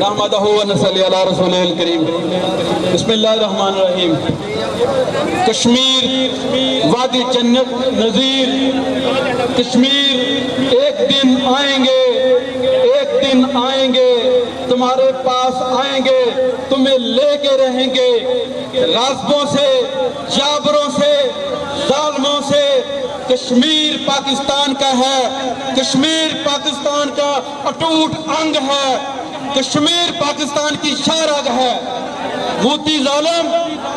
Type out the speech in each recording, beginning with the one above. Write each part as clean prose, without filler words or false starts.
नहमदहु व नसल्ली अला रसूलिल करीम। बिस्मिल्लाहिर्रहमानिर्रहीम। कश्मीर वादी जन्नत नज़ीर, कश्मीर एक दिन आएंगे तुम्हारे पास आएंगे, तुम्हें लेके रहेंगे। गाज़िबों से, जाबरों से, जालिमों से कश्मीर पाकिस्तान का है, कश्मीर पाकिस्तान का अटूट अंग है, कश्मीर पाकिस्तान की शाहरग है। हूती जालिम,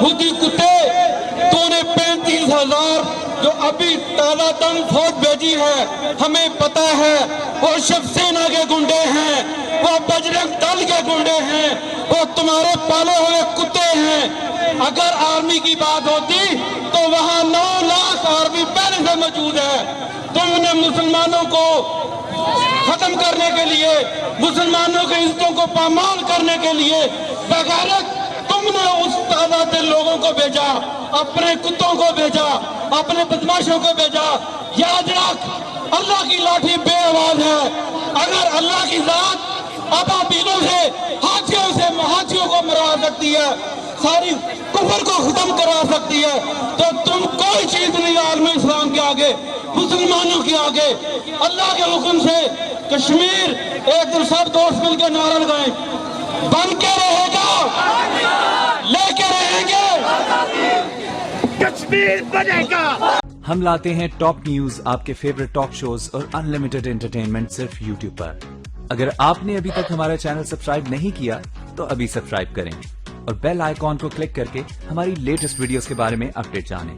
हूती कुत्ते, तूने 35,000 जो अभी ताज़ा दम फौज भेजी है, हमें पता है वो शिवसेना के गुंडे हैं, वो बजरंग दल के गुंडे हैं, वो तुम्हारे पाले हुए कुत्ते हैं। अगर आर्मी की बात होती तो वहाँ 9 लाख आर्मी पहले से मौजूद है। तुमने मुसलमानों को खत्म करने के लिए, मुसलमानों के इज्जतों को पामाल करने के लिए बगैरत तुमने उस तादाद के लोगों को भेजा, अपने कुत्तों को भेजा, अपने बदमाशों को भेजा। याद रख, अल्लाह की लाठी बेआवाज है। अगर अल्लाह की जात अबाबीलों से, हाथियों से महाथियों को मरा सकती है, सारी कुफर को खत्म करा सकती है, तो तुम कोई चीज नहीं आलम इस्लाम के आगे, मुसलमानों के आगे। अल्लाह के हुक्म से कश्मीर एक दिन सब दोस्त मिलकर नारा लगाएं, बन के रहेगा, लेके रहेंगे, कश्मीर बनेगा। हम लाते हैं टॉप न्यूज, आपके फेवरेट टॉक शोज और अनलिमिटेड एंटरटेनमेंट सिर्फ यूट्यूब पर। अगर आपने अभी तक हमारा चैनल सब्सक्राइब नहीं किया तो अभी सब्सक्राइब करें और बेल आइकॉन को क्लिक करके हमारी लेटेस्ट वीडियोस के बारे में अपडेट जानें।